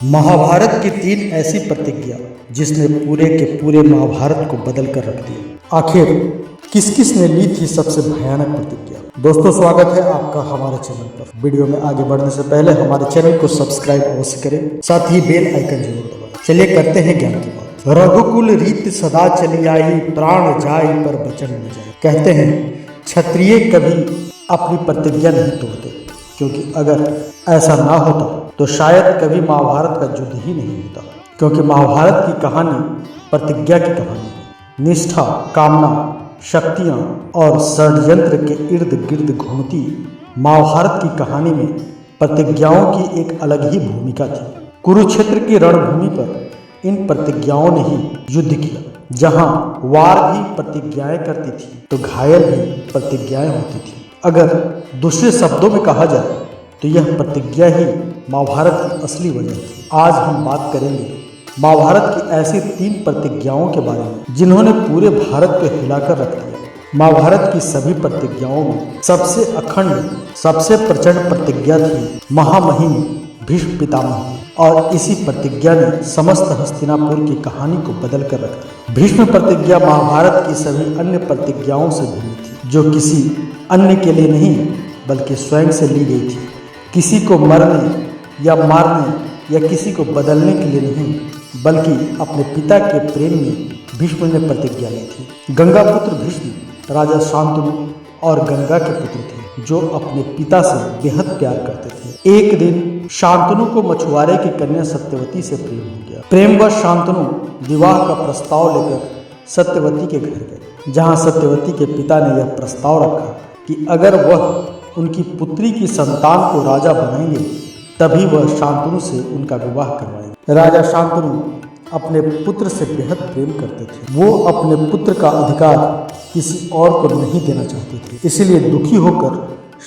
महाभारत की 3 ऐसी प्रतिज्ञा जिसने पूरे के पूरे महाभारत को बदल कर रख दिया। आखिर किस किस ने ली थी सबसे भयानक प्रतिज्ञा। दोस्तों, स्वागत है आपका हमारे चैनल पर। वीडियो में आगे बढ़ने से पहले हमारे चैनल को सब्सक्राइब अवश्य करें, साथ ही बेल आइकन जरूर दबाएं। चलिए करते हैं ज्ञान की बात। रघुकुल रीत सदा चली आई, प्राण जाए पर वचन न जाए। कहते हैं क्षत्रिय कभी अपनी प्रतिज्ञा नहीं तोड़ते, क्योंकि अगर ऐसा ना होता तो शायद कभी महाभारत का युद्ध ही नहीं होता। क्योंकि महाभारत की कहानी प्रतिज्ञा की कहानी है। निष्ठा, कामना, शक्तियाँ और षड्यंत्र के इर्द गिर्द घूमती महाभारत की कहानी में प्रतिज्ञाओं की एक अलग ही भूमिका थी। कुरुक्षेत्र की रणभूमि पर इन प्रतिज्ञाओं ने ही युद्ध किया। जहाँ वार भी प्रतिज्ञाएं करती थी तो घायल भी प्रतिज्ञाएं होती थी। अगर दूसरे शब्दों में कहा जाए तो यह प्रतिज्ञा ही महाभारत की असली वजह थी। आज हम बात करेंगे महाभारत की ऐसी 3 प्रतिज्ञाओं के बारे में जिन्होंने पूरे भारत को हिलाकर रख दिया। महाभारत की सभी प्रतिज्ञाओं में सबसे अखंड, सबसे प्रचंड प्रतिज्ञा थी महामहिम भीष्म पितामह की, और इसी प्रतिज्ञा ने समस्त हस्तिनापुर की कहानी को बदल कर रख दिया। भीष्म प्रतिज्ञा महाभारत की सभी अन्य प्रतिज्ञाओं से भिन्न थी, जो किसी अन्य के लिए नहीं बल्कि स्वयं से ली गई थी। किसी को मरने या मारने या किसी को बदलने के लिए नहीं, बल्कि अपने पिता के प्रेम में भीष्म ने प्रतिज्ञा ली थी। गंगा पुत्र भीष्म राजा शांतनु और गंगा के पुत्र थे, जो अपने पिता से बेहद प्यार करते थे। एक दिन शांतनु को मछुआरे की कन्या सत्यवती से प्रेम हो गया। प्रेमवश शांतनु विवाह का प्रस्ताव लेकर सत्यवती के घर गए, जहाँ सत्यवती के पिता ने यह प्रस्ताव रखा कि अगर वह उनकी पुत्री की संतान को राजा बनाएंगे तभी वह शांतनु से उनका विवाह करवाएंगे। राजा शांतनु अपने पुत्र से बेहद प्रेम करते थे। वो अपने पुत्र का अधिकार किसी और को नहीं देना चाहते थे, इसलिए दुखी होकर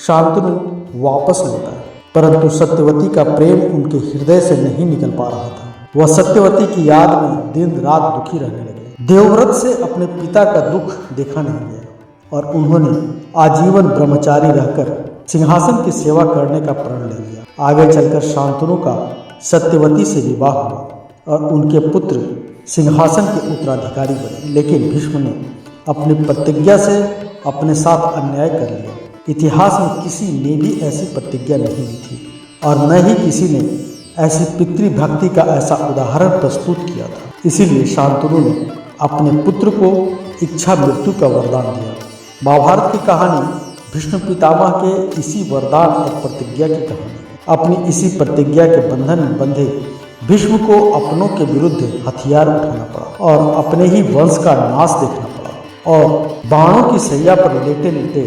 शांतनु वापस लौट आए। परंतु सत्यवती का प्रेम उनके हृदय से नहीं निकल पा रहा था। वह सत्यवती की याद में दिन रात दुखी रहने लगे। देवव्रत से अपने पिता का दुख देखा नहीं गया और उन्होंने आजीवन ब्रह्मचारी रहकर सिंहासन की सेवा करने का प्रण ले लिया। आगे चलकर शांतनु का सत्यवती से विवाह हुआ और उनके पुत्र सिंहासन के उत्तराधिकारी बने। लेकिन भीष्म ने अपनी प्रतिज्ञा से अपने साथ अन्याय कर लिया। इतिहास में किसी ने भी ऐसी प्रतिज्ञा नहीं ली थी और न ही किसी ने ऐसी पितृभक्ति का ऐसा उदाहरण प्रस्तुत किया था। इसीलिए शांतनु ने अपने पुत्र को इच्छा मृत्यु का वरदान दिया। महाभारत की कहानी भीष्म पितामह के इसी वरदान और प्रतिज्ञा की कहानी है। अपनी इसी प्रतिज्ञा के बंधन में बंधे भीष्म को अपनों के विरुद्ध हथियार उठाना पड़ा और अपने ही वंश का नाश देखना पड़ा और बाणों की सैया पर लेटे लेटे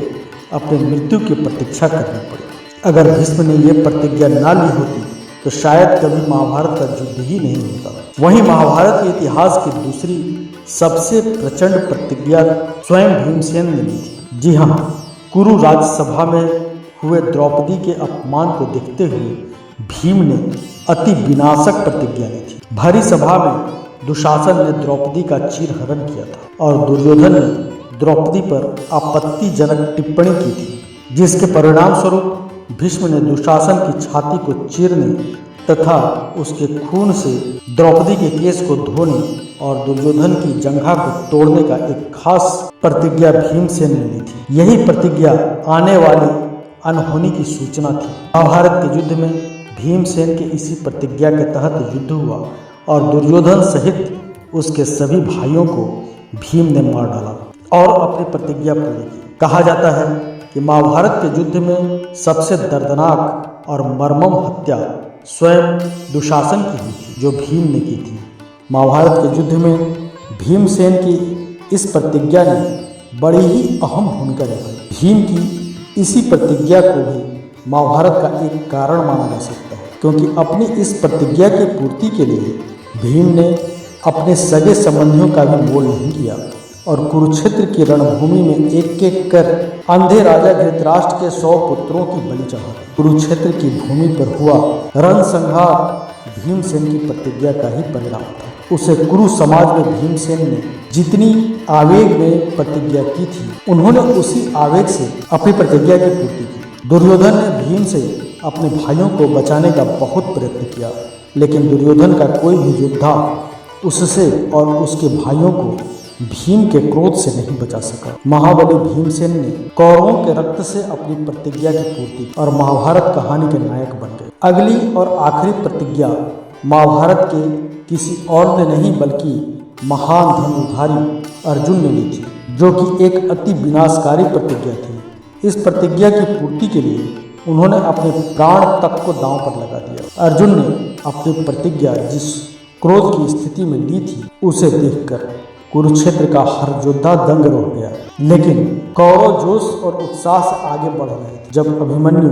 अपने मृत्यु की प्रतीक्षा करनी पड़ी। अगर भीष्म ने यह प्रतिज्ञा ना ली होती तो शायद कभी महाभारत का युद्ध ही नहीं होता। वहीं महाभारत के इतिहास की दूसरी सबसे प्रचंड प्रतिज्ञा स्वयं भीमसेन ने ली थी। जी हाँ, कुरु राज्यसभा में हुए द्रौपदी के अपमान को देखते हुए भीम ने अति विनाशक प्रतिज्ञा ली थी। भरी सभा में दुशासन ने द्रौपदी का चीरहरण किया था और दुर्योधन ने द्रौपदी पर आपत्तिजनक टिप्पणी की थी, जिसके परिणाम स्वरूप भीष्म ने दुशासन की छाती को चीरने तथा उसके खून से द्रौपदी के केश को धोने और दुर्योधन की जंघा को तोड़ने का एक खास प्रतिज्ञा भीमसेन ने ली थी। यही प्रतिज्ञा आने वाली अनहोनी की सूचना थी। महाभारत के युद्ध में भीमसेन के इसी प्रतिज्ञा के तहत युद्ध हुआ और दुर्योधन सहित उसके सभी भाइयों को भीम ने मार डाला और अपनी प्रतिज्ञा पूरी की। कहा जाता है कि महाभारत के युद्ध में सबसे दर्दनाक और मर्मम हत्या स्वयं दुशासन की हुई थी, जो भीम ने की थी। महाभारत के युद्ध में भीमसेन की इस प्रतिज्ञा ने बड़ी ही अहम भूमिका निभाई। भीम की इसी प्रतिज्ञा को भी महाभारत का एक कारण माना जा सकता है, क्योंकि अपनी इस प्रतिज्ञा की पूर्ति के लिए भीम ने अपने सगे संबंधियों का भी मोल नहीं किया और कुरुक्षेत्र की रणभूमि में एक एक कर अंधे राजा धृतराष्ट्र के 100 पुत्रों की बलि चढ़ा। कुरुक्षेत्र की भूमि पर हुआ रणसंहार भीमसेन की प्रतिज्ञा का ही परिणाम था। उसे कुरु समाज में भीमसेन ने जितनी आवेग में प्रतिज्ञा की थी, उन्होंने उसी आवेग से अपनी प्रतिज्ञा की पूर्ति की। दुर्योधन ने भीम से अपने भाइयों को बचाने का बहुत प्रयत्न किया, लेकिन दुर्योधन का कोई भी योद्धा उससे और उसके भाइयों को भीम के क्रोध से नहीं बचा सका। महाबली भीमसेन ने कौरवों के रक्त से अपनी प्रतिज्ञा की पूर्ति और महाभारत कहानी के नायक बन गए। अगली और आखिरी प्रतिज्ञा महाभारत के किसी और ने नहीं बल्कि महान धनुर्धारी अर्जुन ने ली थी, जो कि एक अति विनाशकारी प्रतिज्ञा थी। इस प्रतिज्ञा की पूर्ति के लिए उन्होंने अपने प्राण तक को दांव पर लगा दिया। अर्जुन ने अपनी प्रतिज्ञा जिस क्रोध की स्थिति में ली थी उसे देखकर कुरुक्षेत्र का हर योद्धा दंग रह गया। लेकिन कौरव जोश और उत्साह से आगे बढ़ रहे थे। जब अभिमन्यु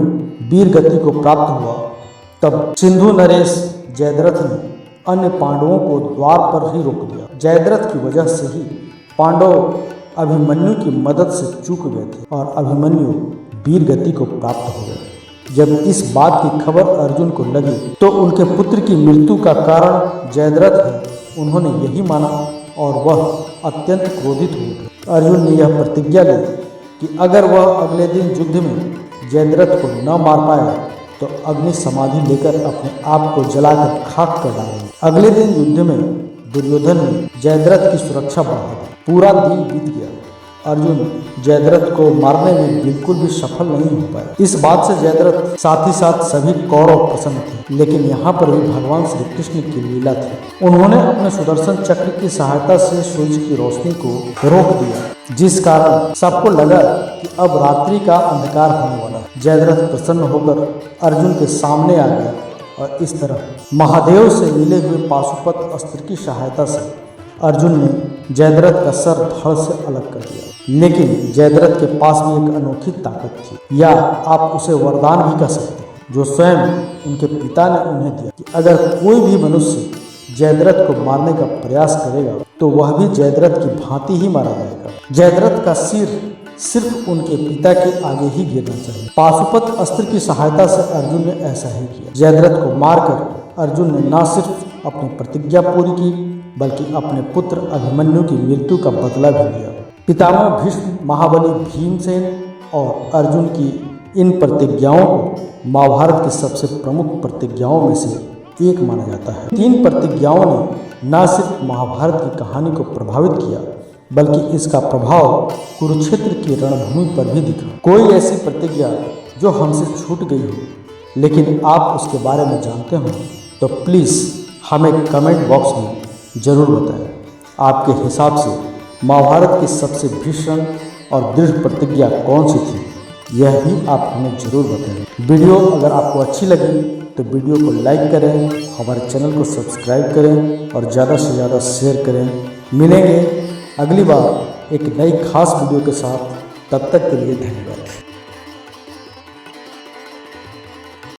वीर गति को प्राप्त हुआ तब सिंधु नरेश जयद्रथ ने अन्य पांडवों को द्वार पर ही रोक दिया। जयद्रथ की वजह से ही पांडव अभिमन्यु की मदद से चूक गए थे और अभिमन्यु वीर गति को प्राप्त हो गए। जब इस बात की खबर अर्जुन को लगी तो उनके पुत्र की मृत्यु का कारण जयद्रथ है, उन्होंने यही माना और वह अत्यंत क्रोधित हो गए। अर्जुन ने यह प्रतिज्ञा ली कि अगर वह अगले दिन युद्ध में जयद्रथ को न मार पाया तो अग्नि समाधि लेकर अपने आप को जलाकर खाक कर डालेंगे। अगले दिन युद्ध में दुर्योधन ने जयद्रथ की सुरक्षा बढ़ा दी। पूरा दिन बीत गया, अर्जुन जयद्रथ को मारने में बिल्कुल भी सफल नहीं हो पाया। इस बात से जयद्रथ साथ ही साथ सभी कौरव प्रसन्न थे, लेकिन यहाँ पर भी भगवान श्री कृष्ण की लीला थी। उन्होंने अपने सुदर्शन चक्र की सहायता से सूर्य की रोशनी को रोक दिया, जिस कारण सबको लगा कि अब रात्रि का अंधकार होने वाला है। जयद्रथ प्रसन्न होकर अर्जुन के सामने आ गया और इस तरह महादेव से मिले हुए पाशुपत अस्त्र की सहायता से अर्जुन ने जयद्रथ का सर धड़ से अलग कर दिया। लेकिन जयद्रथ के पास भी एक अनोखी ताकत थी, या आप उसे वरदान भी कह सकते हैं, जो स्वयं उनके पिता ने उन्हें दिया कि अगर कोई भी मनुष्य जयद्रथ को मारने का प्रयास करेगा तो वह भी जयद्रथ की भांति ही मारा जाएगा। जयद्रथ का सिर सिर्फ उनके पिता के आगे ही गिरना चाहिए। पाशुपत अस्त्र की सहायता से अर्जुन ने ऐसा ही किया। जयद्रथ को मारकर अर्जुन ने न सिर्फ अपनी प्रतिज्ञा पूरी की बल्कि अपने पुत्र अभिमन्यु की मृत्यु का बदला भी लिया। पितामह भीष्म, महाबली भीमसेन और अर्जुन की इन प्रतिज्ञाओं को महाभारत की सबसे प्रमुख प्रतिज्ञाओं में से एक माना जाता है। 3 प्रतिज्ञाओं ने न सिर्फ महाभारत की कहानी को प्रभावित किया बल्कि इसका प्रभाव कुरुक्षेत्र की रणभूमि पर भी दिखा। कोई ऐसी प्रतिज्ञा जो हमसे छूट गई हो लेकिन आप उसके बारे में जानते हो तो प्लीज़ हमें कमेंट बॉक्स में ज़रूर बताएं। आपके हिसाब से महाभारत की सबसे भीषण और दृढ़ प्रतिज्ञा कौन सी थी, यह भी आप हमें ज़रूर बताएं। वीडियो अगर आपको अच्छी लगी तो वीडियो को लाइक करें, हमारे चैनल को सब्सक्राइब करें और ज़्यादा से ज़्यादा शेयर करें। मिलेंगे अगली बार एक नई खास वीडियो के साथ, तब तक के लिए धन्यवाद।